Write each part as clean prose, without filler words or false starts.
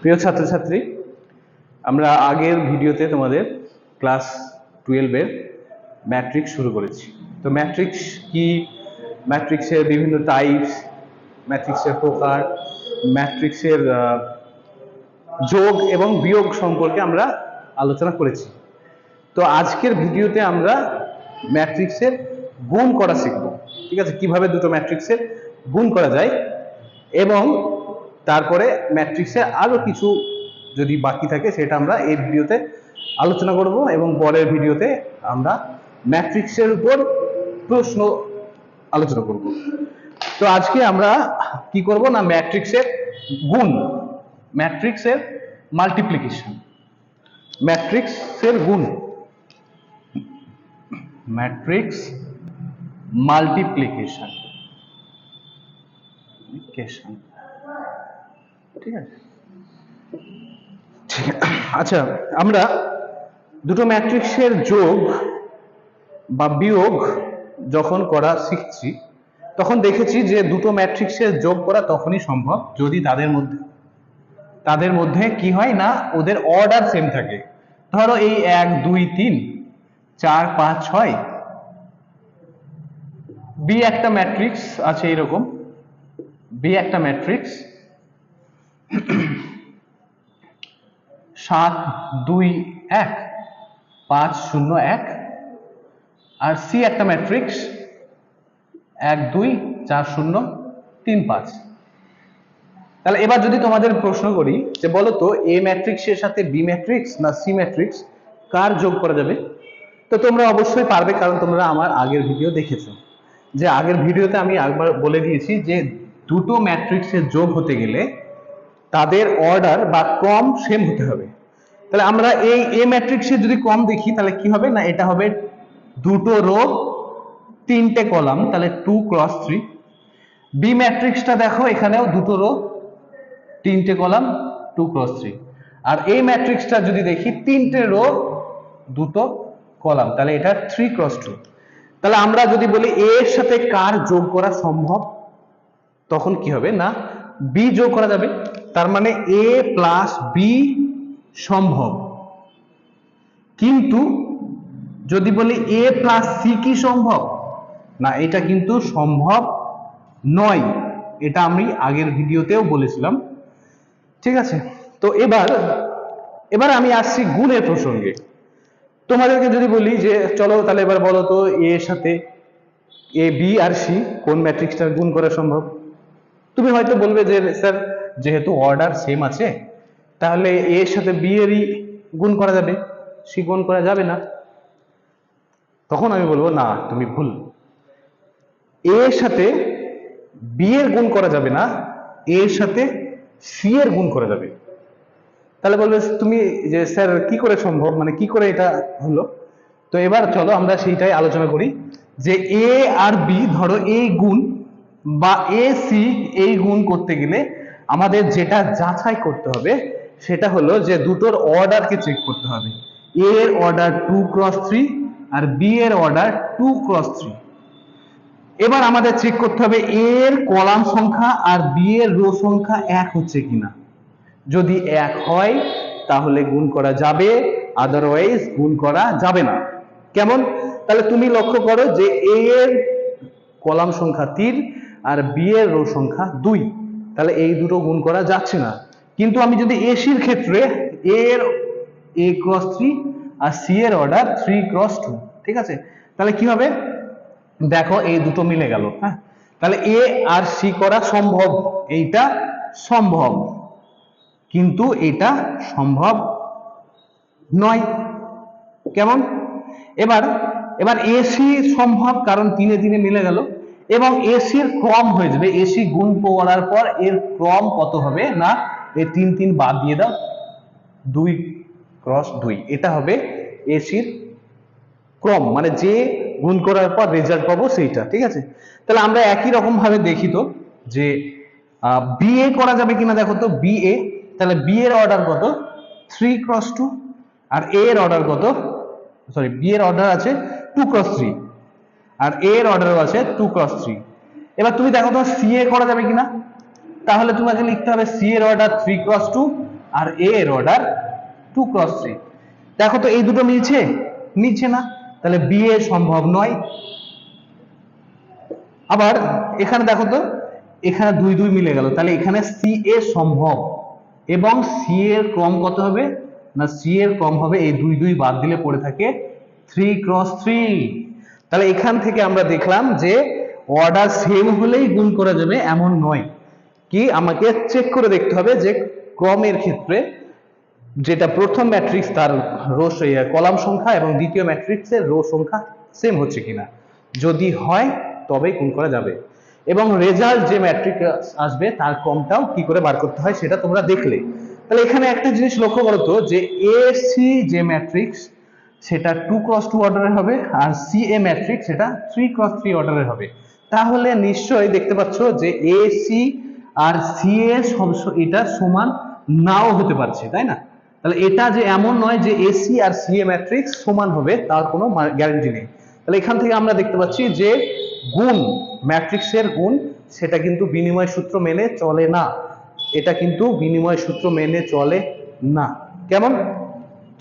প্রিয় ছাত্রছাত্রী, আমরা আগের ভিডিওতে তোমাদের ক্লাস 12 এর ম্যাট্রিক্স শুরু করেছি। তো ম্যাট্রিক্স কি, ম্যাট্রিক্সের বিভিন্ন টাইপস, ম্যাট্রিক্সের প্রকার, ম্যাট্রিক্সের যোগ এবং বিয়োগ সম্পর্কে আমরা আলোচনা করেছি। তো আজকের ভিডিওতে আমরা ম্যাট্রিক্সের গুণ করা শিখব। ঠিক আছে, কিভাবে দুটো ম্যাট্রিক্সের গুণ করা যায়, এবং তারপরে ম্যাট্রিক্সে আরো কিছু যদি বাকি থাকে সেটা আমরা এই ভিডিওতে আলোচনা করব, এবং পরের ভিডিওতে আমরা ম্যাট্রিক্সের উপর প্রশ্ন আলোচনা করব। তো আজকে আমরা কি করব না, ম্যাট্রিক্সের গুণ, ম্যাট্রিক্সের মাল্টিপ্লিকেশন, ম্যাট্রিক্সের গুণ, ম্যাট্রিক্স মাল্টিপ্লিকেশন। ঠিক আছে, আচ্ছা, আমরা দুটো ম্যাট্রিক্সের যোগ বা বিয়োগ যখন করা শিখছি তখন দেখেছি যে দুটো ম্যাট্রিক্সের যোগ করা তখনই সম্ভব যদি তাদের মধ্যে কি হয় না, ওদের অর্ডার সেম থাকে। ধরো এই 1 2 3 4 5 6 বি একটা ম্যাট্রিক্স আছে, এরকম বি একটা ম্যাট্রিক্স 7 2 1 5 0 1, আর সি একটা ম্যাট্রিক্স 1 2 4 0 3 5। তাহলে এবার যদি তোমাদের প্রশ্ন করি যে বলো তো এ ম্যাট্রিক্সের সাথে বি ম্যাট্রিক্স না সি ম্যাট্রিক্স কার যোগ করা যাবে, তো তোমরা অবশ্যই পারবে, কারণ তোমরা আমার আগের ভিডিও দেখেছো। যে আগের ভিডিওতে আমি একবার বলে দিয়েছি যে দুটো ম্যাট্রিক্সের যোগ হতে গেলে তাদের অর্ডার বা ক্রম সেম হতে হবে। তাহলে আমরা এই এ ম্যাট্রিক্সের যদি ক্রম দেখি তাহলে কি হবে না, এটা হবে দুটো রো 3টে কলাম, তাহলে 2 × 3। বি ম্যাট্রিক্সটা দেখো, এখানেও দুটো রো 3টে কলাম 2 × 3। আর এই ম্যাট্রিক্সটা যদি দেখি 3টে রো 2টো কলাম, তাহলে এটা 3 × 2। তাহলে আমরা যদি বলি এ এর সাথে কার যোগ করা সম্ভব, তখন কি হবে না, বি যোগ করা যাবে। তার মানে এ প্লাস বি সম্ভব। কিন্তু যদি বলি এ প্লাস সি কি সম্ভব, না, এটা কিন্তু সম্ভব নয়। এটা আমি আগের ভিডিওতেও বলেছিলাম। ঠিক আছে, তো এবার আমি আসছি গুণের প্রসঙ্গে। তোমাদেরকে যদি বলি যে চলো তাহলে এবার বলো তো এ এর সাথে এ বি আর সি কোন ম্যাট্রিক্সটার গুণ করা সম্ভব, তুমি হয়তো বলবে যে স্যার যেহেতু অর্ডার সেম আছে তাহলে এ এর সাথে বি এরই গুণ করা যাবে, সি গুণ করা যাবে না। তখন আমি বলবো না, তুমি ভুল। এ এর সাথে বি এর গুণ করা যাবে না, এ এর সাথে সি এর গুণ করা যাবে। তাহলে বলবে তুমি যে স্যার কি করে সম্ভব, মানে কি করে এটা হলো। তো এবার চলো আমরা সেইটাই আলোচনা করি যে এ আর বি, ধরো এই গুণ বা এ সি এই গুণ করতে গেলে আমাদের যেটা যাচাই করতে হবে সেটা হলো যে দুটোর অর্ডারকে চেক করতে হবে। এ এর অর্ডার 2 × 3 আর বি এর অর্ডার 2 × 3। এবার আমাদের চেক করতে হবে এ এর কলাম সংখ্যা আর বি এর রো সংখ্যা এক হচ্ছে কিনা। যদি এক হয় তাহলে গুণ করা যাবে, আদারওয়াইজ গুণ করা যাবে না। কেমন, তাহলে তুমি লক্ষ্য করো যে এ এর কলাম সংখ্যা 3 আর বি এর রো সংখ্যা 2, তাহলে এই দুটো গুণ করা যাচ্ছে না। কিন্তু আমি যদি এসির ক্ষেত্রে এ এর a × 3 আর সি এর অর্ডার 3 × 2, ঠিক আছে, তাহলে কি হবে দেখো এই দুটো মিলে গেল। হ্যাঁ, তাহলে এ আর সি করা সম্ভব, এইটা সম্ভব, কিন্তু এটা সম্ভব নয়। কেমন, এবার এসি সম্ভব, কারণ 3 এ 3 মিলে গেল, এবং এসির ক্রম হয়ে যাবে, এসি গুণ করার পর এর ক্রম কত হবে না, এই 3 3 বাদ দিয়ে দাও, 2 × 2, এটা হবে এসির ক্রম, মানে যে গুণ করার পর রেজাল্ট পাবো সেইটা। ঠিক আছে, তাহলে আমরা একই রকম ভাবে দেখি তো যে বিএ করা যাবে কিনা, দেখো তো বিএ, তাহলে বি এর অর্ডার কত 3 × 2, আর এ এর অর্ডার কত, সরি বি এর অর্ডার আছে 2 × 3 আর এ এর অর্ডারও আছে 2 × 3। এবার তুমি দেখো তো সি এ করা যাবে কিনা, তাহলে তোমাকে লিখতে হবে সি এর অর্ডার 3x2 আর এ এর অর্ডার 2x3। দেখো তো এই দুটো মিলছে, মিলছে না, তাহলে বি এ সম্ভব নয়। আবার এখানে দেখো তো, এখানে 2 2 মিলে গেল, তাহলে এখানে সি এ সম্ভব, এবং সি এর ক্রম কত হবে না, সি এর ক্রম হবে এই 2 2 বাদ দিলে পড়ে থাকে 3x3। তাহলে এখান থেকে আমরা দেখলাম যে অর্ডার সেম হলেই গুণ করা যাবে এমন নয়, কি আমাকে চেক করে দেখতে হবে যে ক্রমের ক্ষেত্রে যেটা প্রথম ম্যাট্রিক্স তার রো কলাম সংখ্যা এবং দ্বিতীয় ম্যাট্রিক্সের রো সংখ্যা সেম হচ্ছে কিনা, যদি হয় তবেই গুণ করা যাবে। এবং রেজাল্ট যে ম্যাট্রিক্স আসবে তার ক্রমটাও কি করে বার করতে হয় সেটা তোমরা দেখলে। তাহলে এখানে একটা জিনিস লক্ষ্য করো তো, যে এ সি যে ম্যাট্রিক্স সেটা 2x2 অর্ডারের হবে, আর সি এ ম্যাট্রিক্স সেটা 3x3 অর্ডারের হবে। তাহলে নিশ্চয়ই দেখতে পাচ্ছ যে এ সি আর সি এ এটা সমান নাও হতে পারছে, তাই না? তাহলে এটা যে এমন নয় যে এসি আর সি এ ম্যাট্রিক্স সমান হবে, তার কোনো গ্যারান্টি নেই। তাহলে এখান থেকে আমরা দেখতে পাচ্ছি যে গুণ, ম্যাট্রিক্সের গুণ সেটা কিন্তু বিনিময় সূত্র মেনে চলে না, এটা কিন্তু বিনিময় সূত্র মেনে চলে না। কেমন?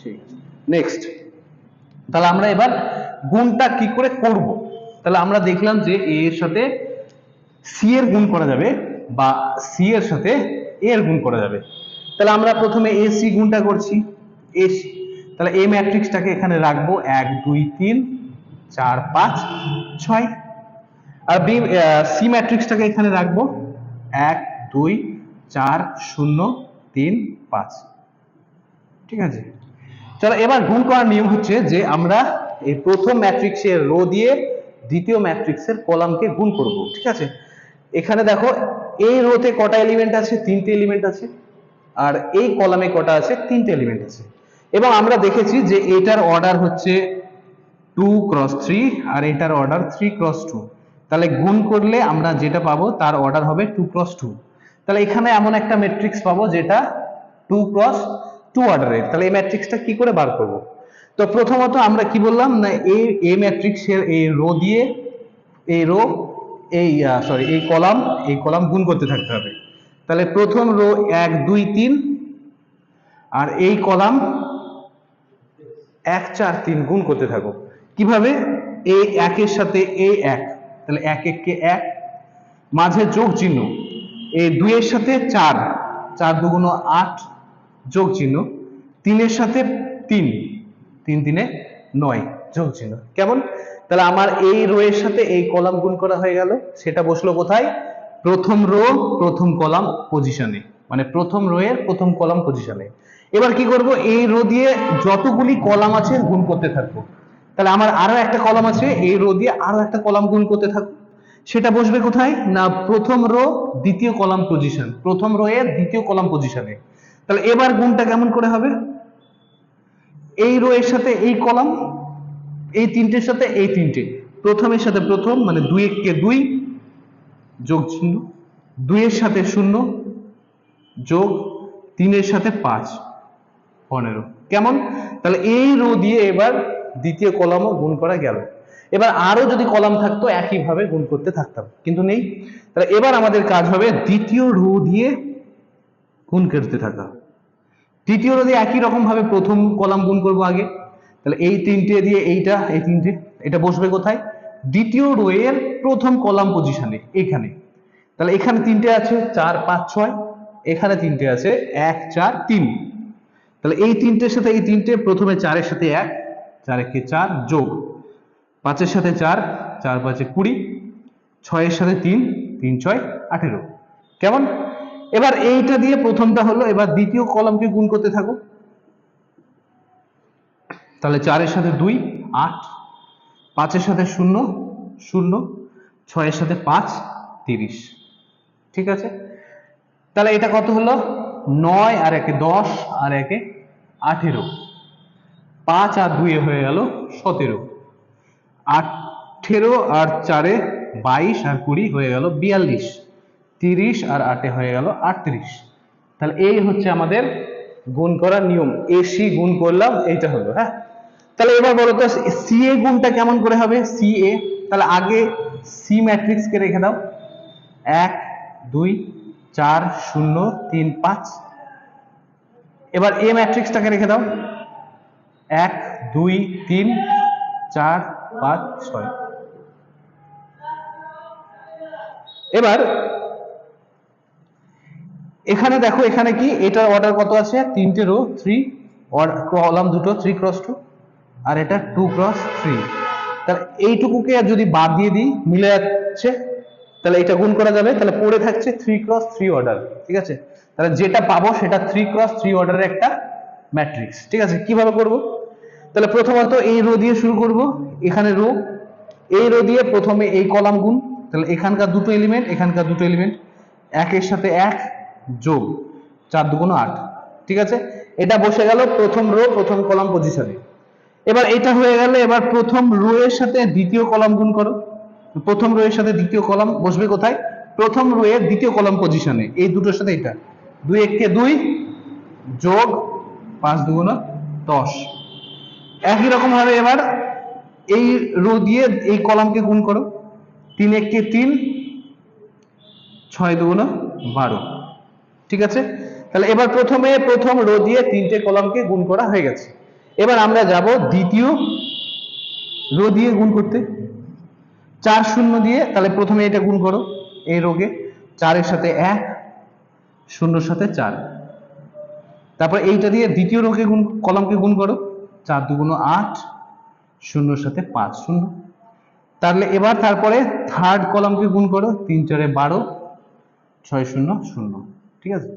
ঠিক আছে, নেক্সট। তাহলে আমরা এবার গুণটা কি করে করব। তাহলে আমরা দেখলাম যে এ এর সাথে সি এর গুণ করা যাবে, বা সি এর সাথে এ এর গুণ করা যাবে। তাহলে আমরা প্রথমে এ সি গুণটা করছি, এ সি। তাহলে এ ম্যাট্রিক্সটাকে এখানে রাখবো 1 2 3 4 5 6, আর বি সি ম্যাট্রিক্সটাকে এখানে রাখবো 1 2 4 0 3 5। ঠিক আছে, চলো এবার গুণ করার নিয়ম হচ্ছে যে আমরা এই প্রথম ম্যাট্রিক্সের রো দিয়ে দ্বিতীয় ম্যাট্রিক্সের কলামকে গুণ করব। ঠিক আছে, এখানে দেখো এই রোতে কটা এলিমেন্ট আছে, 3টে এলিমেন্ট আছে, আর এই কলামে কটা আছে, 3টে এলিমেন্ট আছে। এবং আমরা দেখেছি যে এটার অর্ডার হচ্ছে 2x3 আর এটার অর্ডার 3x2। তাহলে গুণ করলে আমরা যেটা পাবো তার অর্ডার হবে 2x2। তাহলে এখানে এমন একটা ম্যাট্রিক্স পাবো যেটা 2x2 অর্ডারের। তাহলে এই ম্যাট্রিক্সটা কি করে বার করব? তো প্রথমত আমরা কি বললাম না, এই ম্যাট্রিক্সের এই রো দিয়ে এই রো এই এই কলাম গুণ করতে থাকতে হবে। তাহলে প্রথম রো 1 2 3, আর এই কলাম 1 4 3 গুণ করতে থাকো। কিভাবে? এই 1 এর সাথে এই 1, তাহলে 1 1 কে 1, মাঝে যোগ চিহ্ন, এই 2 এর সাথে 4, 4 2 8 যোগ চিহ্ন, 3 এর সাথে 3, 3 3 9 যোগ চিহ্ন। কেমন? তাহলে আমার এই রো এর সাথে এই কলাম গুণ করা হয়ে গেল, সেটা বসলো কোথায়? প্রথম রো প্রথম কলাম পজিশনে, মানে প্রথম রো এর প্রথম কলাম পজিশনে। এবার কি করব? এই রো দিয়ে যতগুলি কলাম আছে গুণ করতে থাকবো। তাহলে আমার আরো একটা কলাম আছে, এই রো দিয়ে আরো একটা কলাম গুণ করতে থাকবো, সেটা বসবে কোথায় না প্রথম রো দ্বিতীয় কলাম পজিশন, প্রথম রো এর দ্বিতীয় কলাম পজিশনে। তাহলে এবার গুণটা কেমন করে হবে? এই রো এর সাথে এই কলাম, এই তিনটের সাথে এই তিনটে, প্রথমের সাথে প্রথম মানে 2 1 কে 2 যোগ চিহ্ন, 2 এর সাথে 0 যোগ 3 এর সাথে 5 15। কেমন? তাহলে এই রো দিয়ে এবার দ্বিতীয় কলামও গুণ করা গেল। এবার আরো যদি কলাম থাকতো একইভাবে গুণ করতে থাকতাম, কিন্তু নেই। তাহলে এবার আমাদের কাজ হবে দ্বিতীয় রো দিয়ে গুণ করতে থাকা। তৃতীয় রো দিয়ে একই রকম ভাবে প্রথম কলাম গুণ করব আগে। তাহলে এই তিনটে দিয়ে এইটা, এই তিনটে, এটা বসবে কোথায়? দ্বিতীয় রো এর প্রথম কলাম পজিশনে, এখানে। তাহলে এখানে তিনটে আছে 4 5 6, এখানে তিনটে আছে 1 4 3। তাহলে এই তিনটের সাথে এই তিনটে, প্রথমে 4 এর সাথে 1, 4 1 কে 4 যোগ 5 এর সাথে 4, 4 5 20, 6 এর সাথে 3, 3 6 18। কেমন? এবার এইটা দিয়ে প্রথমটা হলো, এবার দ্বিতীয় কলামকে গুণ করতে থাকো। তাহলে 4 এর সাথে 2 8, 5 এর সাথে 0 0, 6 এর সাথে 5 30। ঠিক আছে, তাহলে এটা কত হলো? 9 আর 1 10 আর 1 18, 5 আর 2 হয়ে গেল 17, 18 আর 4 22 আর 20 হয়ে গেল 42, 30 আর 8 হয়ে গেল 38। তাহলে এই হচ্ছে আমাদের গুণ করার নিয়ম। এসি গুণ করলাম, এইটা হলো। হ্যাঁ, তাহলে এবার বলো তো সি এ গুণটা কেমন করে হবে? সি এ, তাহলে আগে সি ম্যাট্রিক্স কে রেখে দাও, 1 2 4 0 3 5। এবার এ ম্যাট্রিক্সটাকে রেখে দাও, 1 2 3 4 5 6। এবার এখানে দেখো, এখানে কি এটার অর্ডার কত আছে, তিনটে রো 3, কলাম দুটো 3 × 2, আর এটা 2 × 3। তাহলে এইটুকুকে যদি বাদ দিয়ে দিই, মিলে যাচ্ছে, তাহলে এটা গুণ করা যাবে, তাহলে পড়ে থাকছে 3 × 3 অর্ডার। ঠিক আছে, তাহলে যেটা পাবো সেটা 3 × 3 অর্ডারের একটা ম্যাট্রিক্স। ঠিক আছে, কিভাবে করব? তাহলে প্রথমত এই রো দিয়ে শুরু করব, এখানে রো, এই রো দিয়ে প্রথমে এই কলাম গুণ, তাহলে এখানকার দুটো এলিমেন্ট, এখানকার দুটো এলিমেন্ট, একের সাথে 1 যোগ 4 2 8। ঠিক আছে, এটা বসে গেল প্রথম রো প্রথম কলাম পজিশনে। এবার এটা হয়ে গেলে, এবার প্রথম রো এর সাথে দ্বিতীয় কলাম গুণ করো। প্রথম রো এর সাথে দ্বিতীয় কলাম বসবে কোথায়? প্রথম রো এর দ্বিতীয় কলাম পজিশনে, এই দুটোর সাথে এটা 2 1 কে 2 যোগ 5 2 10। একই রকম ভাবে এবার এই রো দিয়ে এই কলামকে গুণ করো, 3 1 কে 3 6 2 12। ঠিক আছে, তাহলে এবার প্রথমে প্রথম রো দিয়ে তিনটে কলামকে গুণ করা হয়ে গেছে। এবার আমরা যাব দ্বিতীয় রো দিয়ে গুণ করতে, 4 0 দিয়ে, তাহলে প্রথমে এটা গুণ করো, এই রোকে 4 এর সাথে 1 0 এর সাথে 4। তারপর এইটা দিয়ে দ্বিতীয় রোকে গুণ, কলামকে গুণ করো, 4 2 8 0 এর সাথে 5 0। তাহলে এবার তারপরে থার্ড কলামকে গুণ করো, 3 4 12 6 0 0। ঠিক আছে,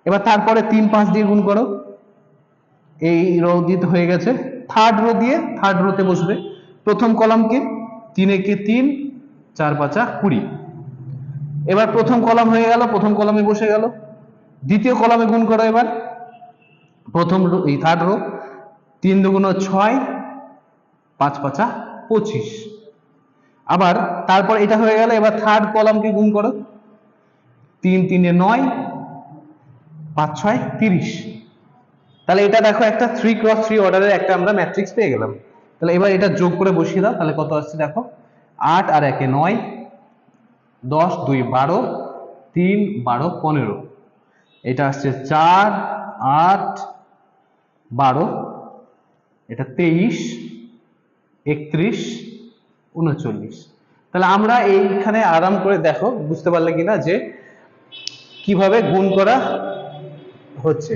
এবার তারপরে 3 5 দিয়ে গুণ করো, এই রো দিয়ে হয়ে গেছে। থার্ড রো দিয়ে থার্ড রোতে বসবে প্রথম কলামকে, 3 1 কে 3 4 5 20। এবার প্রথম কলাম হয়ে গেল, প্রথম কলামে বসে গেল। দ্বিতীয় কলামে গুণ করো এবার প্রথম রো, এই থার্ড রো, 3 2 6 5 5 25। আবার তারপর এটা হয়ে গেল, এবার থার্ড কলামকে গুণ করো, 3 3 9 5 6 30। তাহলে এটা দেখো একটা 3 × 3 অর্ডারের একটা আমরা ম্যাট্রিক্স পেয়ে গেলাম। তাহলে এবার এটা যোগ করে বসিয়ে দাও, তাহলে কত আসছে দেখো, 8 আর 1 এ 9 10 2 12 3 12 15। এটা আসছে 4 8 12, এটা 23 31 39। তাহলে আমরা এইখানে আরাম করে দেখো, বুঝতে পারলে কিনা যে কিভাবে গুণ করা হচ্ছে,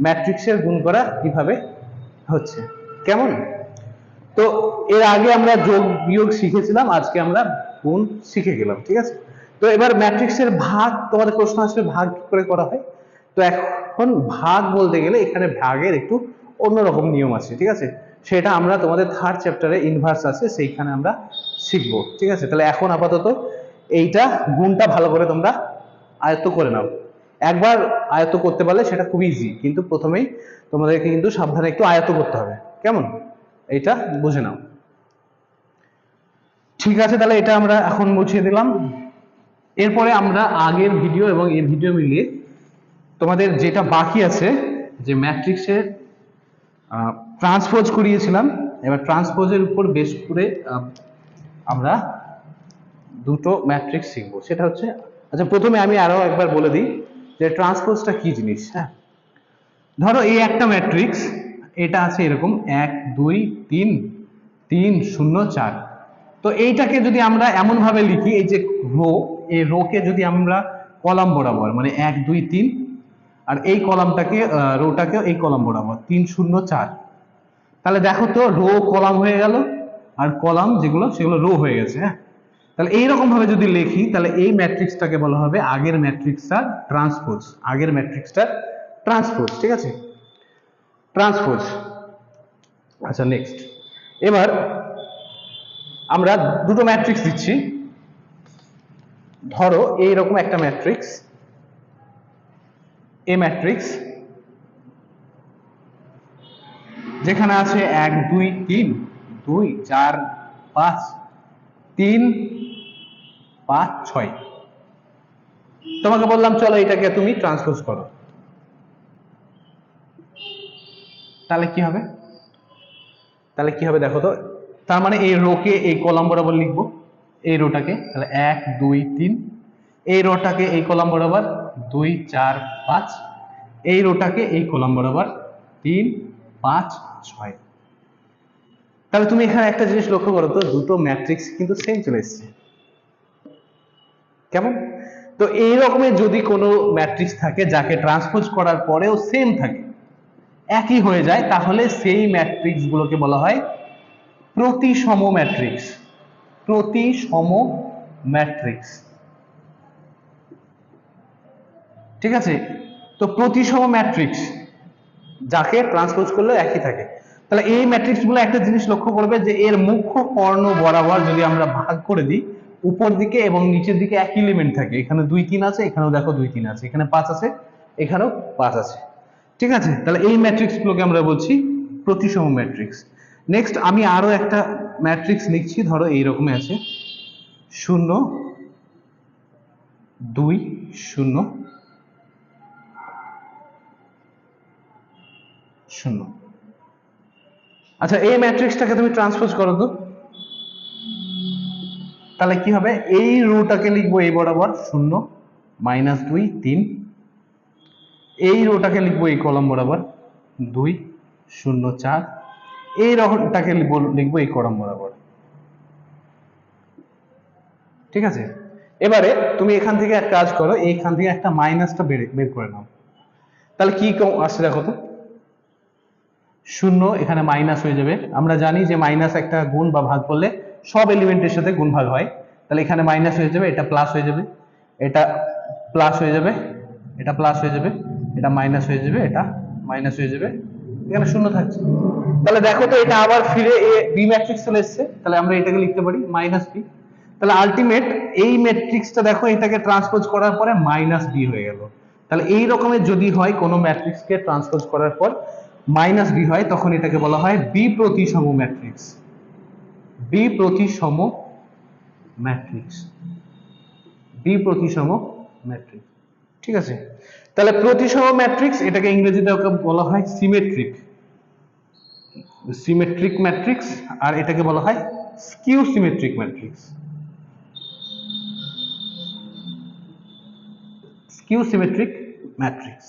ম্যাট্রিক্সের গুণ করা কিভাবে হচ্ছে, কেমন? তো এর আগে আমরা যোগ বিয়োগ শিখেছিলাম, আজকে আমরা গুণ শিখে গেলাম। ঠিক আছে, তো এবার ম্যাট্রিক্সের ভাগ, তোমাদের প্রশ্ন আসবে ভাগ কি করে করা হয়। তো এখন ভাগ বলতে গেলে এখানে ভাগের একটু অন্যরকম নিয়ম আছে। ঠিক আছে, সেটা আমরা তোমাদের থার্ড চ্যাপ্টারে ইনভার্স আছে, সেইখানে আমরা শিখবো। ঠিক আছে, তাহলে এখন আপাতত এইটা গুণটা ভালো করে তোমরা আয়ত্ত করে নাও। একবার আয়ত্ত করতে পারলে সেটা খুব ইজি, কিন্তু প্রথমেই তোমাদেরকে কিন্তু সাবধানে একটু আয়ত্ত করতে হবে, কেমন? এইটা বুঝে নাও। ঠিক আছে, তাহলে এটা আমরা এখন বুঝিয়ে দিলাম। এরপরে আমরা আগের ভিডিও এবং এই ভিডিও মিলিয়ে তোমাদের যেটা বাকি আছে, যে ম্যাট্রিক্সের ট্রান্সপোজ করিয়েছিলাম, এবার ট্রান্সপোজের উপর বেস করে আমরা দুটো ম্যাট্রিক্স শিখবো। সেটা হচ্ছে, আচ্ছা প্রথমে আমি আরো একবার বলে দিই যে ট্রান্সপোজটা কি জিনিস। হ্যাঁ, ধরো এই একটা ম্যাট্রিক্স, এটা আছে এরকম 1 2 3 3 0 4। তো এইটাকে যদি আমরা এমন ভাবে লিখি, এই যে রো, এই রোকে যদি আমরা কলাম বরাবর, মানে 1 2 3, আর এই কলামটাকে রোটাকে এই কলাম বরাবর 3 0 4, তাহলে দেখো তো রো কলাম হয়ে গেল, আর কলাম যেগুলো সেগুলো রো হয়ে গেছে। হ্যাঁ, তাহলে এইরকম ভাবে যদি লিখি, তাহলে এই ম্যাট্রিক্সটাকে বলা হবে আগের ম্যাট্রিক্সটার ট্রান্সপোজ, আগের ম্যাট্রিক্সটার ট্রান্সপোজ। ঠিক আছে, ট্রান্সপোজ। আচ্ছা নেক্সট, এবার আমরা দুটো ম্যাট্রিক্স দিচ্ছি। ধরো এইরকম একটা ম্যাট্রিক্স, এ ম্যাট্রিক্স, যেখানে আছে 1 2 3 2 4 5 3 5 6। তোমাকে বললাম চলো এটাকে তুমি ট্রান্সপোজ করো, তাহলে কি হবে? তাহলে কি হবে দেখো তো, তার মানে এই রোকে এই কলাম বরাবর লিখবো, এই রোটাকে, তাহলে 1 2 3, এই রোটাকে এই কলাম বরাবর, 2 4 5, এই রোটাকে এই কলাম বরাবর 3 5 6। তাহলে তুমি এখানে একটা জিনিস লক্ষ্য করো তো, দুটো ম্যাট্রিক্স কিন্তু সেম চলে এসেছে, কেমন? তো এই রকমের যদি কোনো ম্যাট্রিক্স থাকে যাকে ট্রান্সপোজ করার পরেও সেম থাকে, একই হয়ে যায়, তাহলে সেই ম্যাট্রিক্স গুলোকে বলা হয় প্রতিসম ম্যাট্রিক্স। প্রতিসম ম্যাট্রিক্স, ঠিক আছে? তো প্রতিসম ম্যাট্রিক্স যাকে ট্রান্সপোজ করলে একই থাকে। তাহলে এই ম্যাট্রিক্স গুলো একটা জিনিস লক্ষ্য করবে যে এর মুখ্য কর্ণ বরাবর যদি আমরা ভাগ করে দিই, উপর দিকে এবং নিচের দিকে একই এলিমেন্ট থাকে। এখানে 2 3 আছে, এখানেও দেখো 2 3 আছে, এখানে 5 আছে, এখানেও 5 আছে, ঠিক আছে? তাহলে এই ম্যাট্রিক্স গুলোকে আমরা বলছি প্রতিসম ম্যাট্রিক্স। নেক্সট আমি আরো একটা ম্যাট্রিক্স লিখছি, ধরো এইরকমই আছে 0 2 0 0। আচ্ছা, এই ম্যাট্রিক্সটাকে তুমি ট্রান্সপোজ করো তো, তাহলে কি হবে? এই রোটাকে লিখবো এই বরাবর 0 -2 3, এই রোটাকে লিখবো এই কলাম বরাবর 2 0 4, এই রোটাকে লিখবো এই কলাম বরাবর, ঠিক আছে? এবারে তুমি এখান থেকে এক কাজ করো, এইখান থেকে একটা মাইনাসটা বের করে নাও, তাহলে কি আসছে দেখো তো, 0 এখানে মাইনাস হয়ে যাবে। আমরা জানি যে মাইনাস একটা গুণ বা ভাগ করলে সব এলিমেন্টের সাথে গুণ ভাগ হয়, তাহলে এখানে মাইনাস হয়ে যাবে, এটা প্লাস হয়ে যাবে, এটা প্লাস হয়ে যাবে, এটা প্লাস হয়ে যাবে, এটা মাইনাস হয়ে যাবে, এটা মাইনাস হয়ে যাবে, এখানে 0 থাকছে। তাহলে দেখো তো এটা আবার ফিরে বি ম্যাট্রিক্স চলে এসেছে, তাহলে আমরা এটাকে লিখতে পারি মাইনাস বি। তাহলে আলটিমেট এই ম্যাট্রিক্সটা দেখো, এটাকে ট্রান্সপোজ করার পরে মাইনাস বি হয়ে গেল। তাহলে এই রকমের যদি হয় কোনো ম্যাট্রিক্সকে ট্রান্সপোজ করার পর মাইনাস বি হয়, তখন এটাকে বলা হয় বি প্রতিসম ম্যাট্রিক্স। বি প্রতিসম ম্যাট্রিক্স, বি প্রতিসম ম্যাট্রিক্স, ঠিক আছে? তাহলে প্রতিসম ম্যাট্রিক্স, এটাকে ইংরেজিতে বলা হয় সিমেট্রিক, সিমেট্রিক ম্যাট্রিক্স, আর এটাকে বলা হয় skew symmetric matrix, skew symmetric matrix.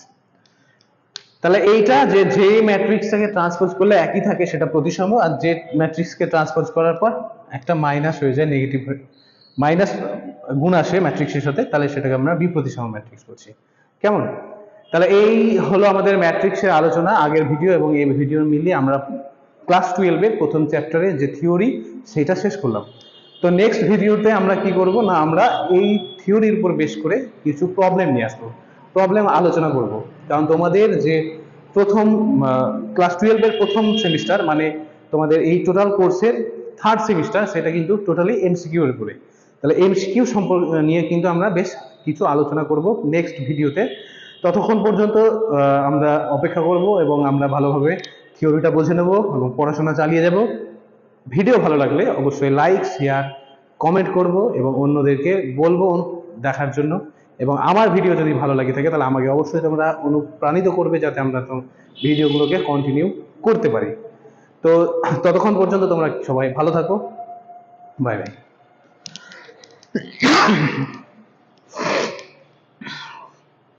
তাহলে এইটা যে ম্যাট্রিক্সটাকে ট্রান্সপোজ করলে একই থাকে সেটা প্রতিসম, আর যে ম্যাট্রিক্সকে ট্রান্সপোজ করার পর একটা মাইনাস হয়ে যায়, নেগেটিভ মাইনাস গুণ আসে ম্যাট্রিক্সের সাথে, তাহলে সেটাকে আমরা বিপ্রতিসম ম্যাট্রিক্স বলছি, কেমন? তাহলে এই হলো আমাদের ম্যাট্রিক্সের আলোচনা। আগের ভিডিও এবং এই ভিডিও মিলিয়ে আমরা ক্লাস 12 এর প্রথম চ্যাপ্টারে যে থিওরি সেটা শেষ করলাম। তো নেক্সট ভিডিওতে আমরা কি করব না, আমরা এই থিওরির উপর বেস করে কিছু প্রবলেম নিয়ে আসবো, প্রবলেম আলোচনা করব। কারণ তোমাদের যে প্রথম ক্লাস 12 এর প্রথম সেমিস্টার, মানে তোমাদের এই টোটাল কোর্সের থার্ড সেমিস্টার, সেটা কিন্তু টোটালি এমসিকিউ এর উপরে। তাহলে এমসিকিউ সম্পর্ক নিয়ে কিন্তু আমরা বেশ কিছু আলোচনা করব নেক্সট ভিডিওতে। ততক্ষণ পর্যন্ত আমরা অপেক্ষা করব এবং আমরা ভালোভাবে থিওরিটা বুঝে নেব এবং পড়াশোনা চালিয়ে যাব। ভিডিও ভালো লাগলে অবশ্যই লাইক শেয়ার কমেন্ট করব এবং অন্যদেরকে বলবো দেখার জন্য। এবং আমার ভিডিও যদি ভালো লাগে থাকে তাহলে আমাকে অবশ্যই তোমরা অনুপ্রাণিত করবে যাতে আমরা ভিডিওগুলোকে কন্টিনিউ করতে পারি। তো ততক্ষণ পর্যন্ত তোমরা সবাই ভালো থাকো, বাই বাই।